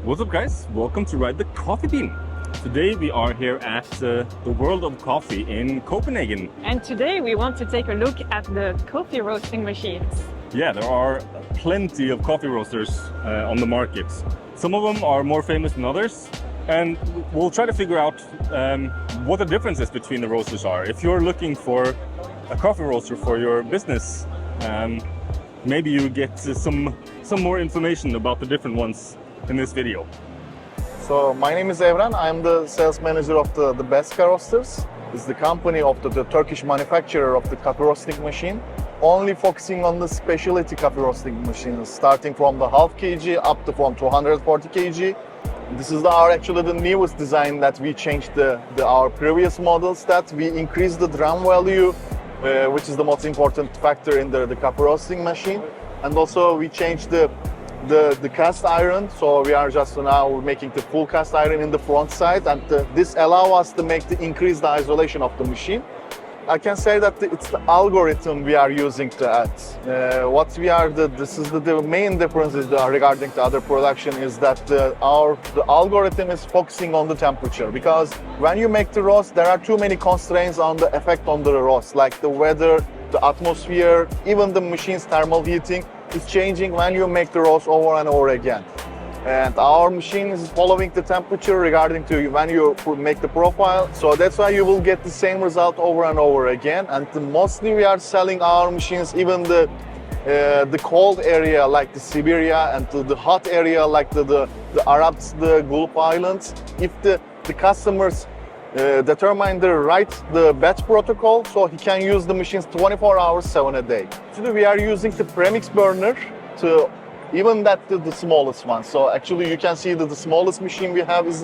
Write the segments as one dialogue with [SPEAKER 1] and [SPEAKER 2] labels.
[SPEAKER 1] What's up guys, welcome to Ride the Coffee Bean. Today we are here at the World of Coffee in Copenhagen.
[SPEAKER 2] And today we want to take a look at the coffee roasting machines.
[SPEAKER 1] Yeah, there are plenty of coffee roasters on the market. Some of them are more famous than others, and we'll try to figure out what the differences between the roasters are. If you're looking for a coffee roaster for your business, maybe you get some more information about the different ones in this video.
[SPEAKER 3] So my name is Evren. I'm the sales manager of the Besca roasters. It's the company of the Turkish manufacturer of the coffee roasting machine, only focusing on the specialty coffee roasting machines, starting from the half kg up to from 240 kg. This is actually the newest design that we changed our previous models, that we increased the drum value, which is the most important factor in the coffee roasting machine. And also we changed the cast iron, so we are just now making the full cast iron in the front side, and this allows us to increase the isolation of the machine. I can say that it's the algorithm we are using to add. This is the main difference regarding the other production is that the algorithm is focusing on the temperature, because when you make the roast, there are too many constraints on the effect on the roast, like the weather, the atmosphere, even the machine's thermal heating is changing when you make the roast over and over again. And our machine is following the temperature regarding to when you make the profile. So that's why you will get the same result over and over again. And mostly we are selling our machines, even the cold area like the Siberia, and the hot area like the Arabs, the Gulf Islands. If the customers determine the batch protocol, so he can use the machines 24 hours, 7 a day. Actually, we are using the premix burner to even the smallest one. So actually, you can see that the smallest machine we have is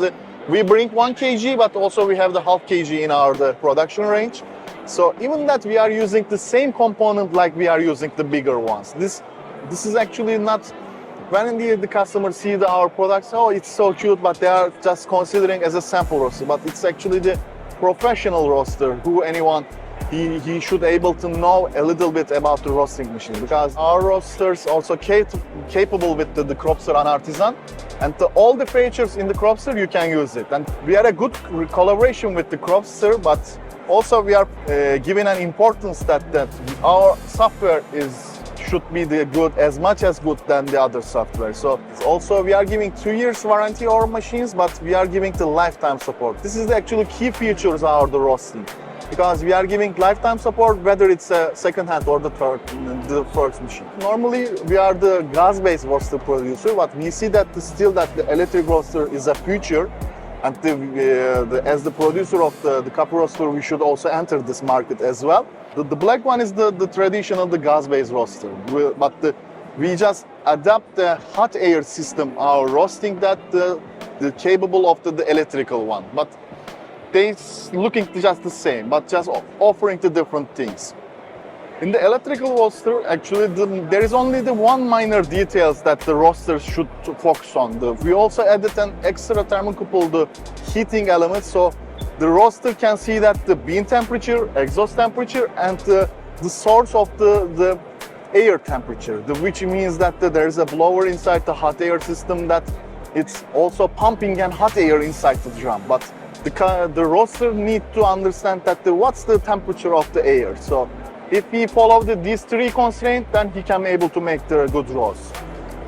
[SPEAKER 3] we bring 1 kg, but also we have the half kg in our production range. So even that we are using the same component like we are using the bigger ones. This is actually not. When the customers see our products, oh, it's so cute, but they are just considering as a sample roaster. But it's actually the professional roaster he should able to know a little bit about the roasting machine, because our roasters also capable with the Cropster and Artisan, and all the features in the Cropster you can use it. And we are a good collaboration with the Cropster, but also we are giving an importance that our software should be as much as good than the other software. So also we are giving 2 years warranty on our machines, but we are giving the lifetime support. This is the actually key features of the roasting, because we are giving lifetime support whether it's a second hand or the first machine. Normally we are the gas-based roaster producer, but we see that still the electric roaster is a future. And as the producer of the coffee roaster, we should also enter this market as well. The black one is the traditional gas-based roaster, but we just adapt the hot air system, our roasting, that capable of the electrical one. But they looking just the same, but just offering the different things. In the electrical roaster, actually, there is only the one minor details that the roasters should focus on. We also added an extra thermocouple, the heating element, so the roaster can see that the bean temperature, exhaust temperature, and the source of the air temperature, which means that there is a blower inside the hot air system that it's also pumping and hot air inside the drum. But the roaster need to understand that what's the temperature of the air. So if he follow these 3 constraints, then he can be able to make the good roast.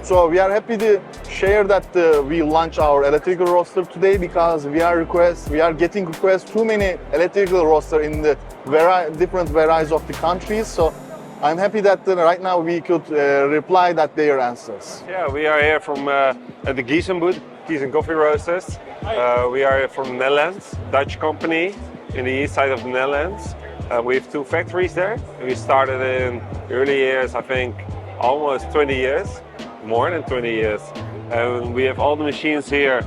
[SPEAKER 3] So we are happy to share that we launch our electrical roaster today, because we are getting requests too many electrical roaster in the different varieties of the countries. So I'm happy that right now we could reply their answers.
[SPEAKER 4] Yeah, we are here from the Giesen booth, Giesen Coffee Roasters. We are from the Netherlands, Dutch company in the east side of the Netherlands. We have 2 factories there. We started in early years, I think almost 20 years, more than 20 years. And we have all the machines here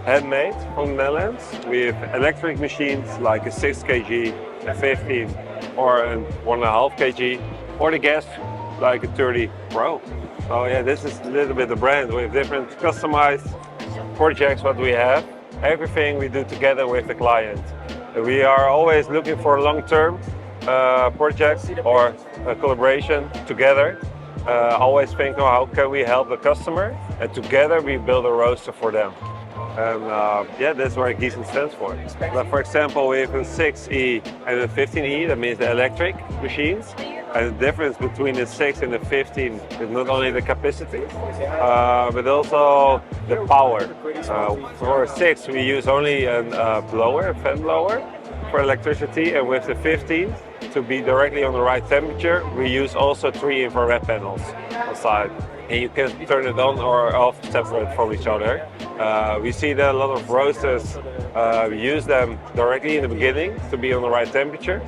[SPEAKER 4] handmade from the Netherlands. We have electric machines like a 6 kg, a 15 or a 1.5 kg, or the gas like a 30 Pro. So yeah, this is a little bit the brand. We have different customized projects what we have. Everything we do together with the client. We are always looking for long-term projects or a collaboration together. always think, oh, how can we help the customer? And together we build a roaster for them. And yeah, that's what Giesen stands for. Like, for example, we have a 6E and a 15E, that means the electric machines. And the difference between the 6 and the 15 is not only the capacity, but also the power. For a 6, we use only a blower, a fan blower, for electricity, and with the 15, to be directly on the right temperature, we use also 3 infrared panels outside. And you can turn it on or off separate from each other. We see that a lot of roasters use them directly in the beginning to be on the right temperature.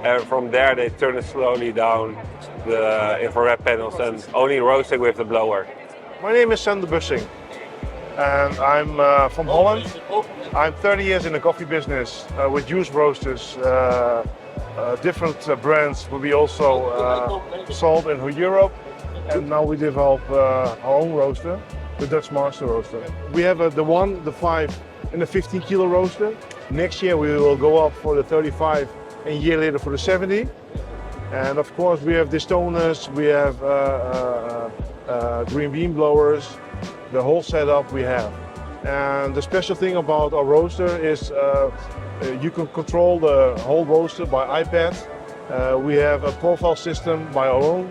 [SPEAKER 4] And from there they turn it slowly down the infrared panels and only roasting with the blower.
[SPEAKER 5] My name is Sander Bussing and I'm from Holland. I'm 30 years in the coffee business with juice roasters, different brands we also sold in Europe. And now we develop our own roaster, the Dutch Master Roaster. We have the 1, the 5 and the 15 kilo roaster. Next year we will go up for the 35 and a year later for the 70. And of course we have distoners, we have green bean blowers, the whole setup we have. And the special thing about our roaster is you can control the whole roaster by iPad. We have a profile system by our own.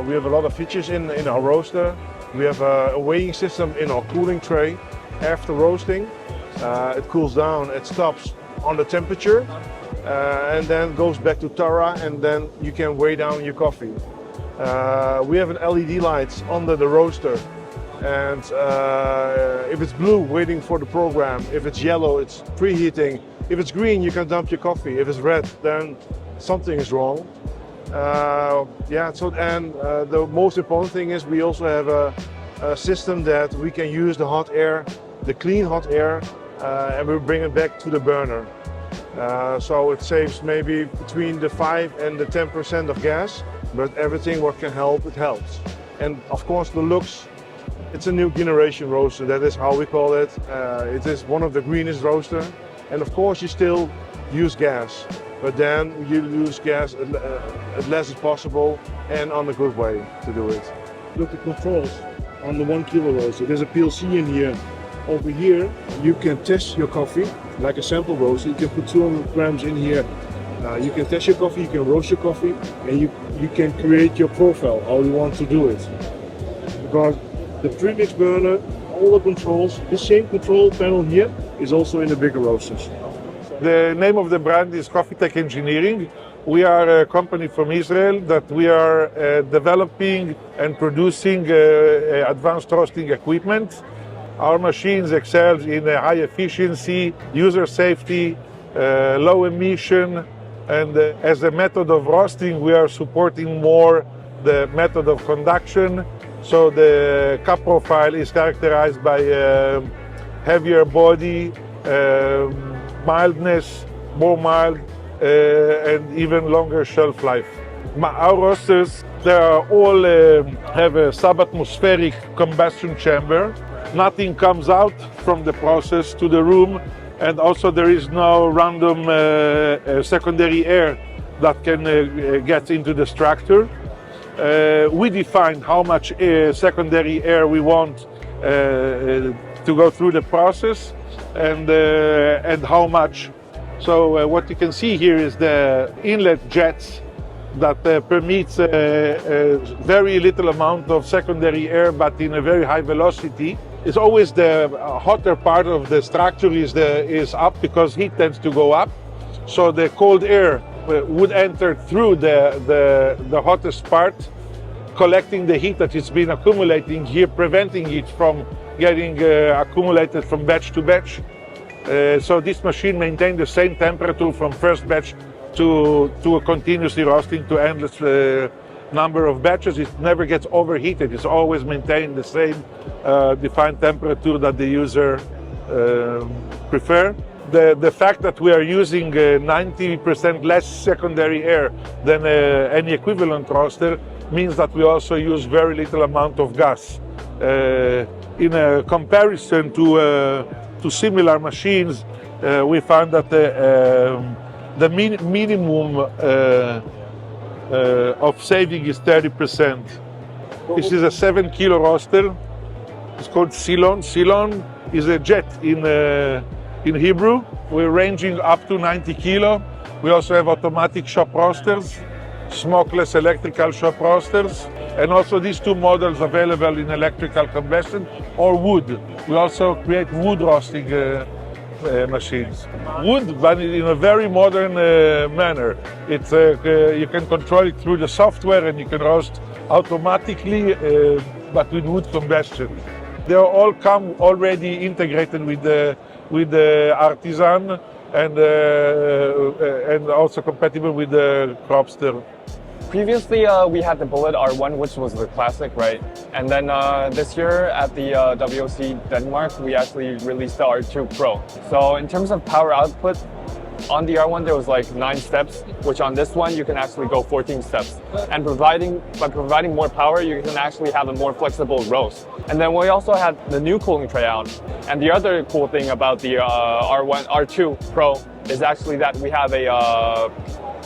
[SPEAKER 5] We have a lot of features in our roaster. We have a weighing system in our cooling tray. After roasting, it cools down, it stops on the temperature, and then goes back to Tara, and then you can weigh down your coffee. We have an LED lights under the roaster, and if it's blue, waiting for the program. If it's yellow, it's preheating. If it's green, you can dump your coffee. If it's red, then something is wrong. The most important thing is we also have a system that we can use the hot air, the clean hot air, and we bring it back to the burner. So it saves maybe between the 5 and the 10% of gas, but everything what can help, it helps. And of course the looks, it's a new generation roaster, that is how we call it. It is one of the greenest roaster, and of course you still use gas. But then you use gas as less as possible and on a good way to do it. Look at the controls on the 1 kilo roaster. There's a PLC in here. Over here you can test your coffee like a sample roaster. You can put 200 grams in here. You can test your coffee, you can roast your coffee, and you can create your profile, how you want to do it. Because the premix burner, all the controls, the same control panel here is also in the bigger roasters.
[SPEAKER 6] The name of the brand is Coffee Tech Engineering. We are a company from Israel that we are developing and producing advanced roasting equipment. Our machines excel in high efficiency, user safety, low emission, and as a method of roasting, we are supporting more the method of conduction. So the cup profile is characterized by heavier body, mildness, more mild, and even longer shelf life. Our roasters, they are all have a subatmospheric combustion chamber. Nothing comes out from the process to the room, and also there is no random secondary air that can get into the structure. We define how much secondary air we want to go through the process, and how much. So what you can see here is the inlet jets that permits very little amount of secondary air, but in a very high velocity. It's always the hotter part of the structure is up because heat tends to go up. So the cold air would enter through the hottest part, collecting the heat that has been accumulating here, preventing it from getting accumulated from batch to batch. So this machine maintains the same temperature from first batch to a continuously roasting to endless number of batches. It never gets overheated. It's always maintained the same defined temperature that the user prefer. The fact that we are using 90% less secondary air than any equivalent roaster means that we also use very little amount of gas. In a comparison to similar machines, we found that the minimum of saving is 30%. This is a 7 kilo roaster. It's called Silon. Silon is a jet in Hebrew. We're ranging up to 90 kilo. We also have automatic shop roasters, smokeless electrical shop roasters, and also these two models available in electrical combustion or wood. We also create wood roasting machines. Wood, but in a very modern manner. It's you can control it through the software, and you can roast automatically, but with wood combustion. They all come already integrated with the artisan and also compatible with the Cropster.
[SPEAKER 7] Previously, we had the Bullet R1, which was the classic, right? And then this year at the WOC Denmark, we actually released the R2 Pro. So in terms of power output, on the R1 there was like 9 steps, which on this one you can actually go 14 steps. And by providing more power, you can actually have a more flexible roast. And then we also had the new cooling tray out. And the other cool thing about the R2 Pro is actually that we have a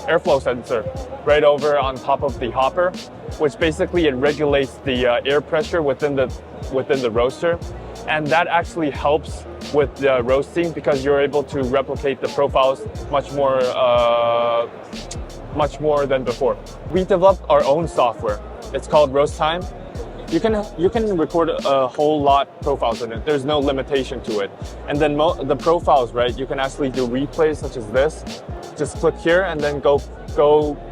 [SPEAKER 7] airflow sensor right over on top of the hopper, which basically it regulates the air pressure within the roaster, and that actually helps with the roasting because you're able to replicate the profiles much more than before. We developed our own software. It's called Roast Time. You can record a whole lot of profiles in it. There's no limitation to it. And then the profiles, right? You can actually do replays such as this. Just click here and then go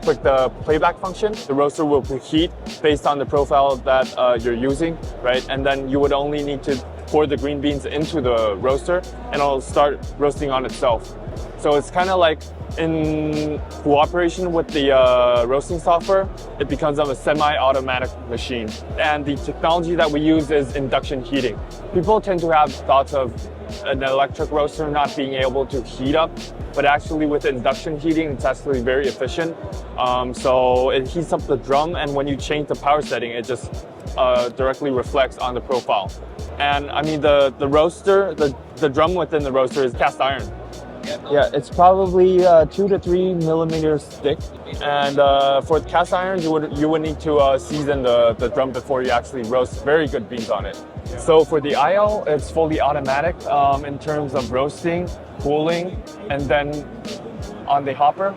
[SPEAKER 7] click the playback function. The roaster will preheat based on the profile that you're using, right? And then you would only need to pour the green beans into the roaster and it'll start roasting on itself. So it's kind of like in cooperation with the roasting software, it becomes a semi-automatic machine. And the technology that we use is induction heating. People tend to have thoughts of an electric roaster not being able to heat up, but actually with induction heating, it's actually very efficient. So it heats up the drum, and when you change the power setting, it just directly reflects on the profile. And I mean, the roaster, the drum within the roaster is cast iron. Yeah, it's probably 2 to 3 millimeters thick. And for the cast iron, you would need to season the drum before you actually roast very good beans on it. So for the Aillio, it's fully automatic in terms of roasting, cooling, and then on the hopper,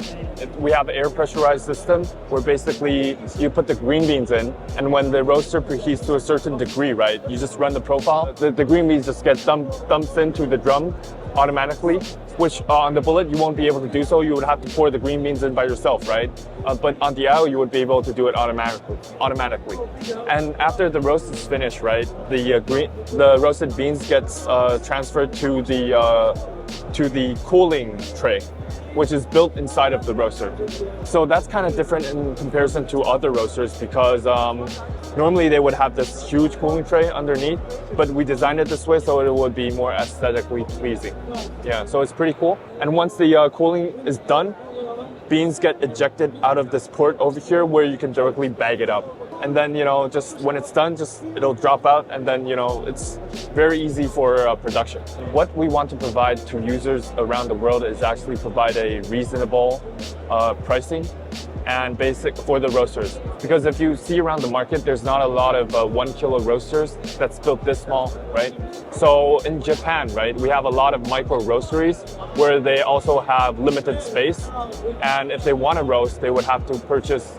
[SPEAKER 7] we have an air pressurized system where basically you put the green beans in, and when the roaster preheats to a certain degree, right, you just run the profile. The green beans just get dumped into the drum automatically, which on the Bullet you won't be able to do so. You would have to pour the green beans in by yourself, right? But on the Aillio you would be able to do it automatically. And after the roast is finished, right, the roasted beans gets transferred to the cooling tray, which is built inside of the roaster. So that's kind of different in comparison to other roasters because normally they would have this huge cooling tray underneath, but we designed it this way so it would be more aesthetically pleasing. Yeah, so it's pretty cool. And once the cooling is done, beans get ejected out of this port over here where you can directly bag it up. And then, just when it's done, it'll drop out, and then, it's very easy for production. What we want to provide to users around the world is actually provide a reasonable pricing and basic for the roasters. Because if you see around the market, there's not a lot of 1 kilo roasters that's built this small, right? So in Japan, right, we have a lot of micro roasteries where they also have limited space. And if they want to roast, they would have to purchase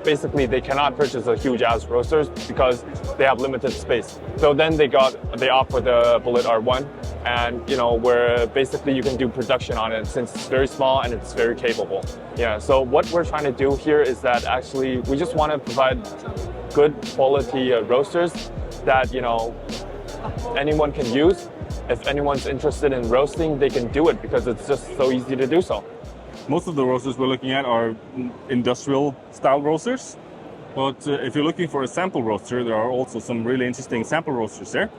[SPEAKER 7] basically they cannot purchase a huge ass roasters because they have limited space. So then they opt for the Bullet R1, and where basically you can do production on it since it's very small and it's very capable. Yeah. So what we're trying to do here is that actually we just want to provide good quality roasters that anyone can use. If anyone's interested in roasting, they can do it because it's just so easy to do so.
[SPEAKER 1] Most of the roasters we're looking at are industrial style roasters, but if you're looking for a sample roaster, there are also some really interesting sample roasters there.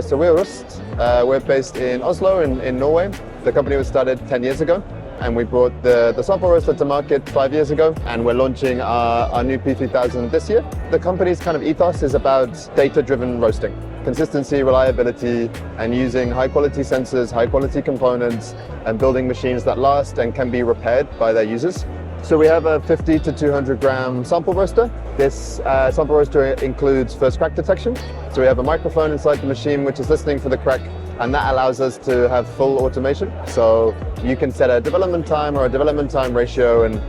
[SPEAKER 8] So we're Roest. We're based in Oslo in Norway. The company was started 10 years ago, and we brought the sample roaster to market 5 years ago, and we're launching our new P3000 this year. The company's kind of ethos is about data-driven roasting. Consistency, reliability, and using high-quality sensors, high-quality components, and building machines that last and can be repaired by their users. So we have a 50 to 200 gram sample roaster. This sample roaster includes first crack detection. So we have a microphone inside the machine which is listening for the crack, and that allows us to have full automation. So you can set a development time or a development time ratio and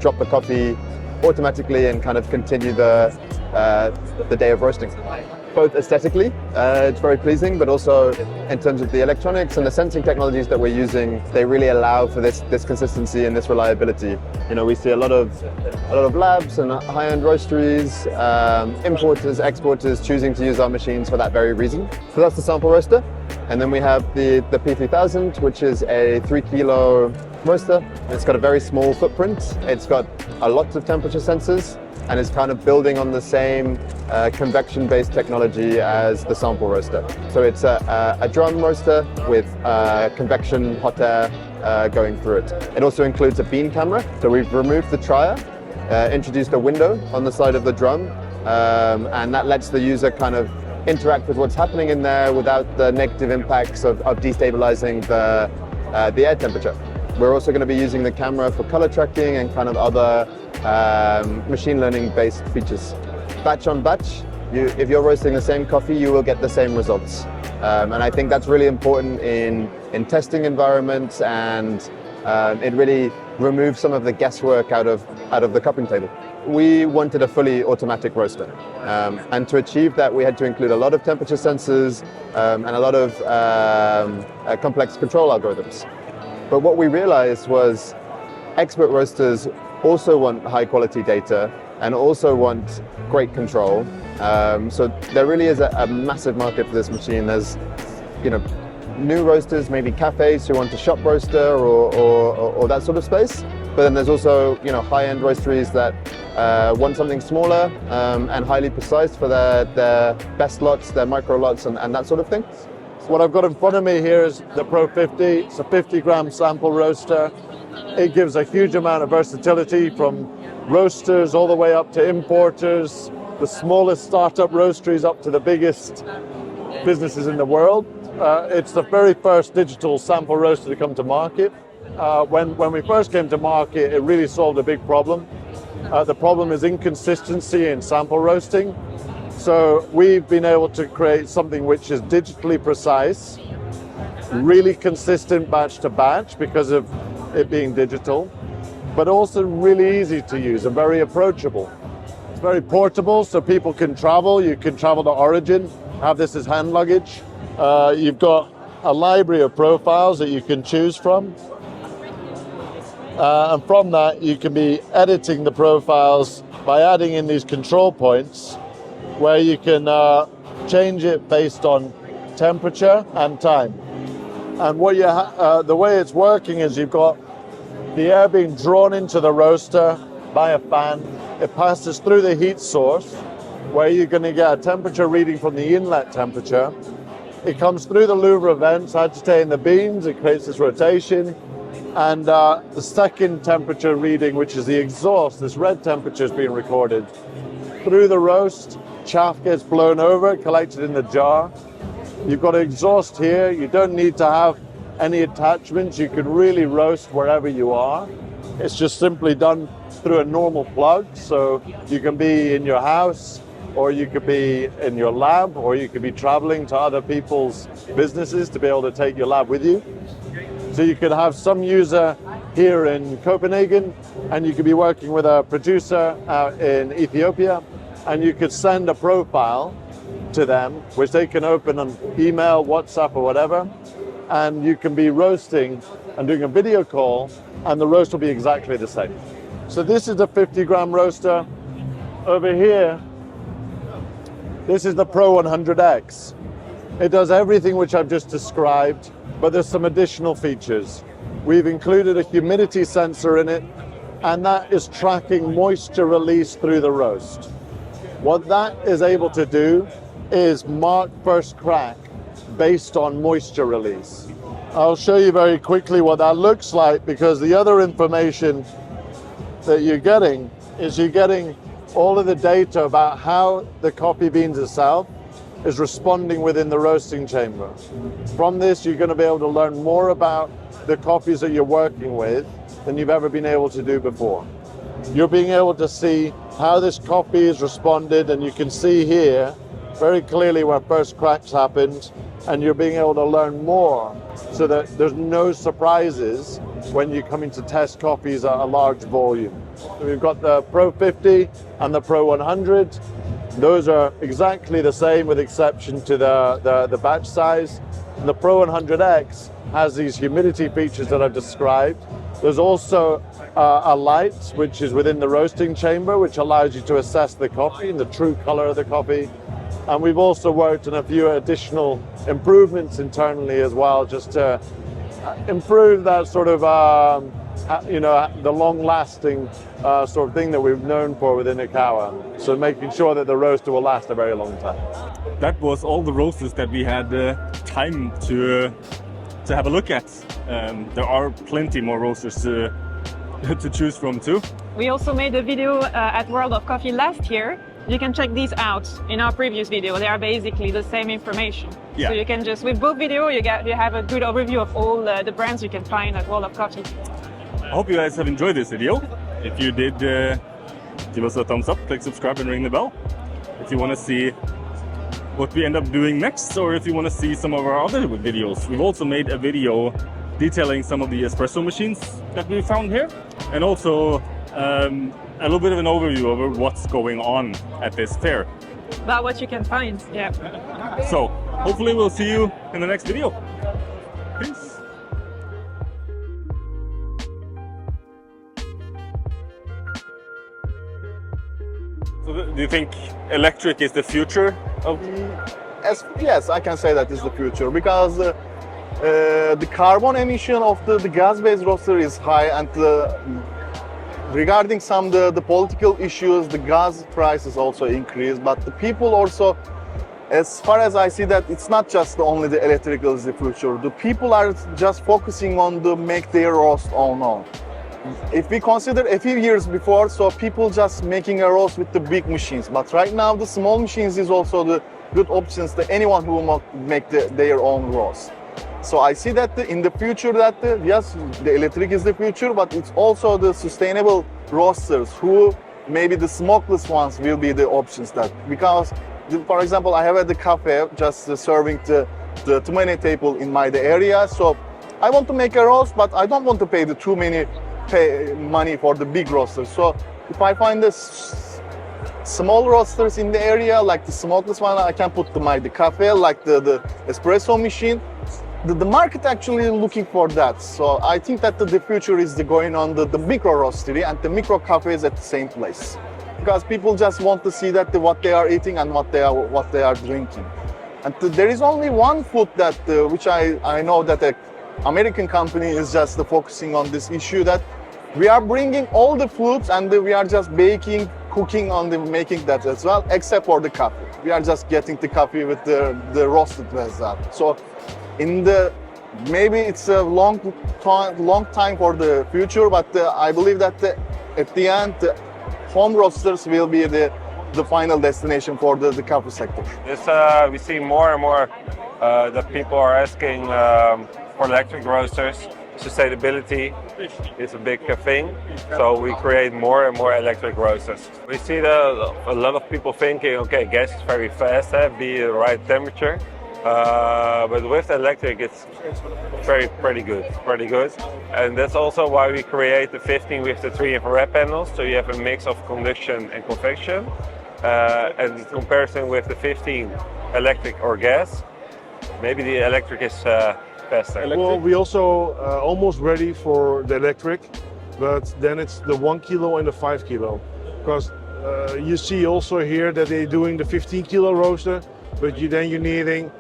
[SPEAKER 8] drop the coffee automatically and kind of continue the day of roasting. Both aesthetically, it's very pleasing, but also in terms of the electronics and the sensing technologies that we're using, they really allow for this consistency and this reliability. You know, we see a lot of labs and high-end roasteries, importers, exporters choosing to use our machines for that very reason. So that's the sample roaster. And then we have the P3000, which is a 3 kilo roaster. It's got a very small footprint. It's got a lot of temperature sensors, and it's kind of building on the same convection-based technology as the sample roaster. So it's a drum roaster with convection hot air going through it. It also includes a bean camera. So we've removed the trier, introduced a window on the side of the drum, and that lets the user kind of interact with what's happening in there without the negative impacts of destabilizing the air temperature. We're also going to be using the camera for color tracking and kind of other machine learning based features. Batch on batch, if you're roasting the same coffee, you will get the same results. And I think that's really important in testing environments, and it really removes some of the guesswork out of the cupping table. We wanted a fully automatic roaster. And to achieve that, we had to include a lot of temperature sensors and a lot of complex control algorithms. But what we realized was expert roasters also want high quality data and also want great control. So there really is a massive market for this machine. There's, you know, new roasters, maybe cafes who want a shop roaster or that sort of space. But then there's also, you know, high-end roasteries that want something smaller and highly precise for their best lots, their micro lots, and that sort of thing.
[SPEAKER 9] What I've got in front of me here is the Pro 50. It's a 50-gram sample roaster. It gives a huge amount of versatility from roasters all the way up to importers, the smallest startup roasteries up to the biggest businesses in the world. It's the very first digital sample roaster to come to market. When we first came to market, it really solved a big problem. The problem is inconsistency in sample roasting. So we've been able to create something which is digitally precise, really consistent batch to batch because of it being digital, but also really easy to use and very approachable. It's very portable, so people can travel. You can travel to Origin, have this as hand luggage. You've got a library of profiles that you can choose from. And from that, you can be editing the profiles by adding in these control points where you can change it based on temperature and time. And what the way it's working is you've got the air being drawn into the roaster by a fan. It passes through the heat source where you're going to get a temperature reading from the inlet temperature. It comes through the louver vents, agitating the beans. It creates this rotation. And the second temperature reading, which is the exhaust, this red temperature is being recorded. Through the roast, chaff gets blown over, collected in the jar. You've got exhaust here. You don't need to have any attachments. You can really roast wherever you are. It's just simply done through a normal plug. So you can be in your house, or you could be in your lab, or you could be traveling to other people's businesses to be able to take your lab with you. So you could have some user here in Copenhagen, and you could be working with a producer out in Ethiopia, and you could send a profile to them, which they can open on email, WhatsApp, or whatever, and you can be roasting and doing a video call, and the roast will be exactly the same. So this is a 50-gram roaster. Over here, this is the Pro 100X. It does everything which I've just described, but there's some additional features. We've included a humidity sensor in it, and that is tracking moisture release through the roast. What that is able to do is mark first crack based on moisture release. I'll show you very quickly what that looks like, because the other information that you're getting is you're getting all of the data about how the coffee beans itself is responding within the roasting chamber. From this, you're going to be able to learn more about the coffees that you're working with than you've ever been able to do before. You're being able to see how this coffee is responded, and you can see here very clearly where first cracks happened, and you're being able to learn more so that there's no surprises when you're coming to test coffees at a large volume. So we've got the Pro 50 and the Pro 100. Those are exactly the same with exception to the batch size. And the Pro 100X has these humidity features that I've described. There's also a light which is within the roasting chamber, which allows you to assess the coffee and the true color of the coffee. And we've also worked on a few additional improvements internally as well, just to improve that sort of, the long-lasting sort of thing that we've known for within Ikawa. So making sure that the roaster will last a very long time.
[SPEAKER 1] That was all the roasters that we had time to have a look at. There are plenty more roasters to choose from too.
[SPEAKER 2] We also made a video at World of Coffee last year. You can check these out in our previous video. They are basically the same information.
[SPEAKER 1] Yeah.
[SPEAKER 2] So you can just, with both video, you have a good overview of all the brands you can find at World of Coffee.
[SPEAKER 1] I hope you guys have enjoyed this video. If you did, give us a thumbs up, click subscribe and ring the bell. If you want to see what we end up doing next, or if you want to see some of our other videos. We've also made a video detailing some of the espresso machines that we found here, and also a little bit of an overview over what's going on at this fair.
[SPEAKER 2] About what you can find, yeah.
[SPEAKER 1] So hopefully we'll see you in the next video. Peace. So do you think electric is the future of?
[SPEAKER 3] Yes, I can say that is the future, because the carbon emission of the gas-based roaster is high, and regarding some the political issues, the gas prices also increase. But the people also, as far as I see, that it's not just only the electrical is the future. The people are just focusing on the make their roast own. If we consider a few years before, so people just making a roast with the big machines. But right now, the small machines is also the good options to anyone who will make their own roast. So I see that in the future that yes, the electric is the future, but it's also the sustainable roasters who maybe the smokeless ones will be the options that, because for example, I have at the cafe just serving the too many table in my area. So I want to make a roast, but I don't want to pay the too many money for the big roasters. So if I find the small roasters in the area, like the smokeless one, I can put the cafe, like the espresso machine. The market actually looking for that. So I think that the future is going on the micro roastery and the micro cafes at the same place, because people just want to see that what they are eating and what they are drinking. And there is only one food that which I know that an American company is just focusing on this issue, that we are bringing all the foods and we are just baking, cooking on making that as well, except for the coffee. We are just getting the coffee with the roasted result. So maybe it's a long time for the future, but I believe that at the end, home roasters will be the final destination for the coffee sector.
[SPEAKER 4] Yes, we see more and more that people are asking for electric roasters. Sustainability is a big thing, so we create more and more electric roasters. We see that a lot of people thinking, okay, gas is very fast, be the right temperature. But with electric, it's pretty good. And that's also why we create the 15 with the 3 infrared panels, so you have a mix of conduction and convection. And in comparison with the 15 electric or gas, maybe the electric is faster.
[SPEAKER 5] Well, we also almost ready for the electric, but then it's the 1 kilo and the 5 kilo. Because you see also here that they're doing the 15 kilo roaster, but then you're needing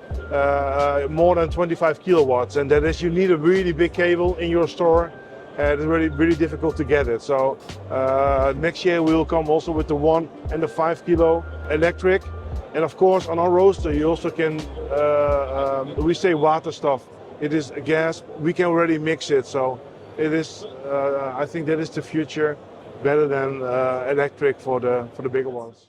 [SPEAKER 5] more than 25 kilowatts, and that is, you need a really big cable in your store, and it's really difficult to get it. So next year we will come also with the 1 and the 5 kilo electric, and of course on our roaster you also can, we say water stuff. It is gas, we can already mix it, so it is, I think that is the future, better than electric for the bigger ones.